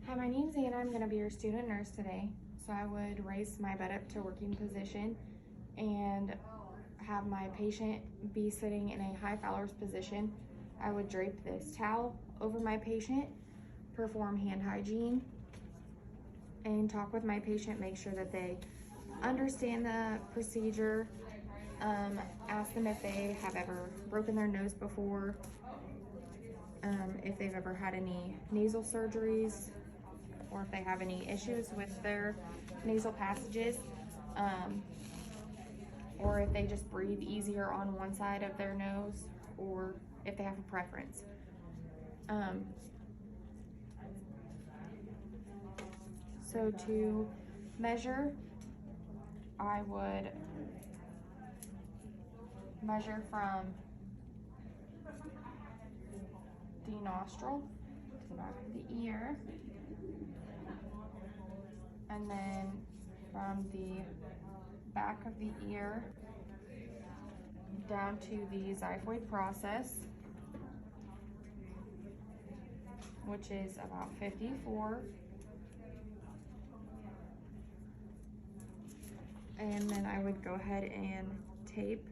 Hi, my name's Anna. I'm going to be your student nurse today. So I would raise my bed up to working position and have my patient be sitting in a high Fowler's position. I would drape this towel over my patient, perform hand hygiene, and talk with my patient, make sure that they understand the procedure, ask them if they have ever broken their nose before, if they've ever had any nasal surgeries, or if they have any issues with their nasal passages, or if they just breathe easier on one side of their nose, or if they have a preference. So to measure, I would measure from the nostril to the back of the ear, and then from the back of the ear down to the xiphoid process, which is about 54. And then I would go ahead and tape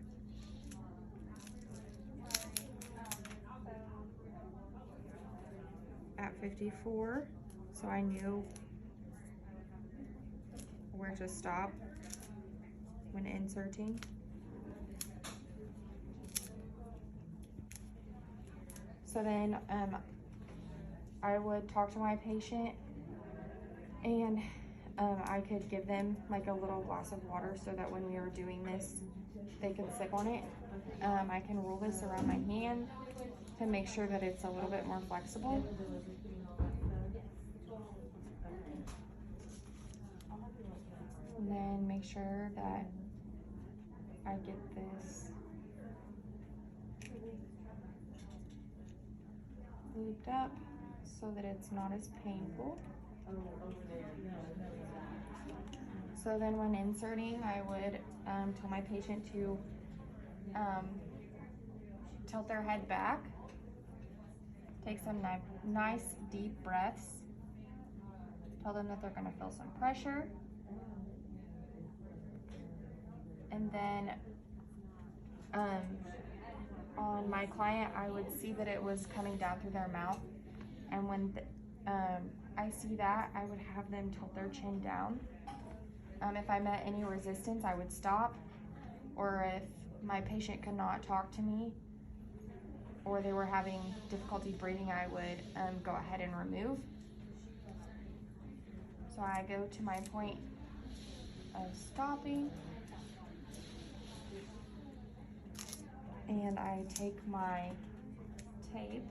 at 54, so I knew where to stop when inserting. So then I would talk to my patient, and I could give them like a little glass of water so that when we are doing this, they can sip on it. I can roll this around my hand to make sure that it's a little bit more flexible. And then make sure that I get this looped up so that it's not as painful. So then when inserting, I would tell my patient to tilt their head back, take some nice deep breaths, tell them that they're going to feel some pressure, and then on my client, I would see that it was coming down through their mouth, and when I see that, I would have them tilt their chin down. If I met any resistance, I would stop, or if my patient could not talk to me or they were having difficulty breathing, I would go ahead and remove. So I go to my point of stopping, and I take my tape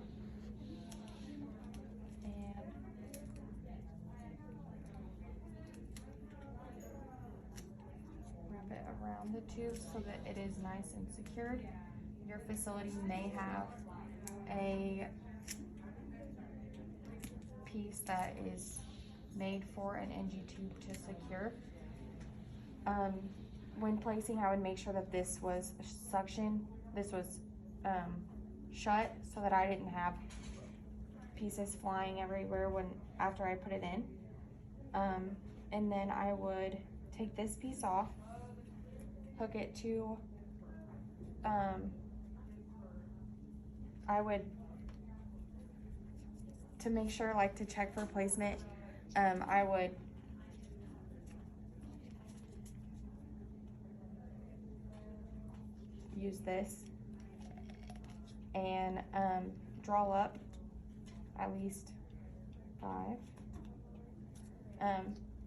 and wrap it around the tube so that it is nice and secured. Your facility may have a piece that is made for an NG tube to secure. When placing, I would make sure that this was shut so that I didn't have pieces flying everywhere after I put it in. And then I would take this piece off, hook it to, to make sure, like to check for placement, I would use this and draw up at least 5.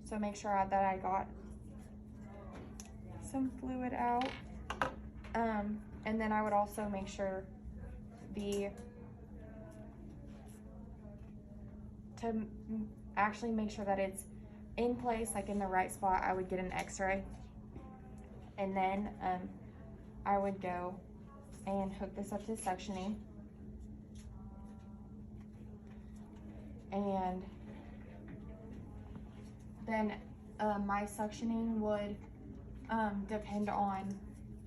So make sure that I got some fluid out. And then I would also make sure to actually make sure that it's in place, like in the right spot. I would get an x-ray, and then I would go and hook this up to suctioning, and then my suctioning would depend on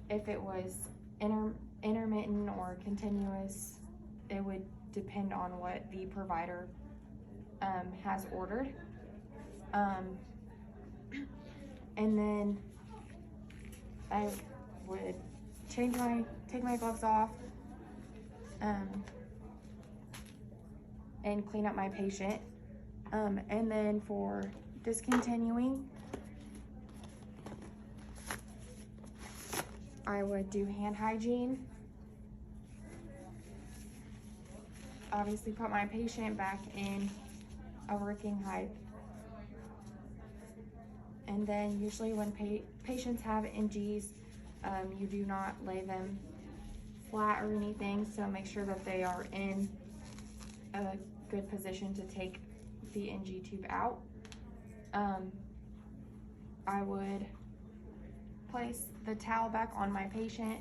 if it was intermittent or continuous. It would depend on what the provider has ordered. And then I would take my gloves off and clean up my patient. And then for discontinuing, I would do hand hygiene. Obviously put my patient back in a working height. And then usually when patients have NGs, you do not lay them flat or anything, so make sure that they are in a good position to take the NG tube out. I would place the towel back on my patient.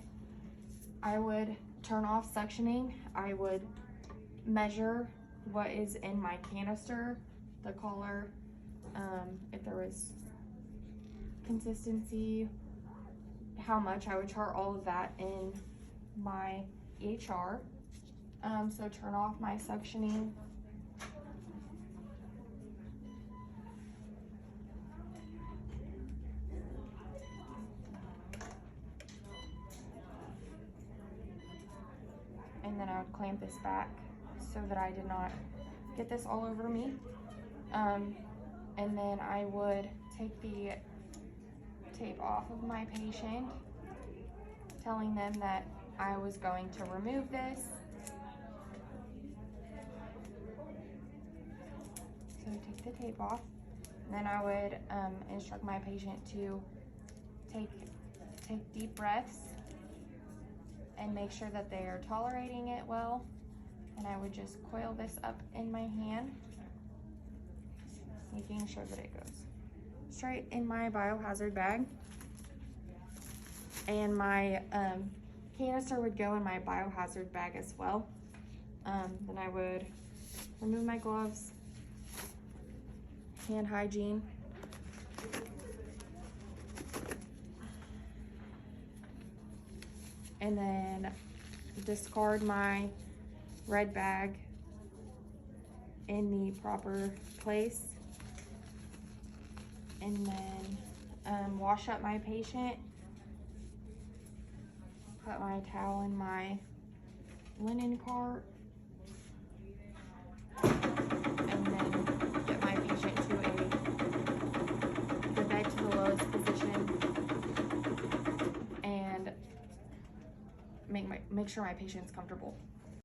I would turn off suctioning. I would measure what is in my canister, the color, if there was consistency, how much. I would chart all of that in my EHR. So turn off my suctioning. And then I would clamp this back so that I did not get this all over me. And then I would take the tape off of my patient, telling them that I was going to remove this. So take the tape off. And then I would instruct my patient to take deep breaths and make sure that they are tolerating it well. And I would just coil this up in my hand, making sure that it goes straight in my biohazard bag. And my canister would go in my biohazard bag as well. Then I would remove my gloves, hand hygiene, and then discard my red bag in the proper place, and then wash up my patient, put my towel in my linen cart, and then get my patient to the bed to the lowest position, and make sure my patient's comfortable.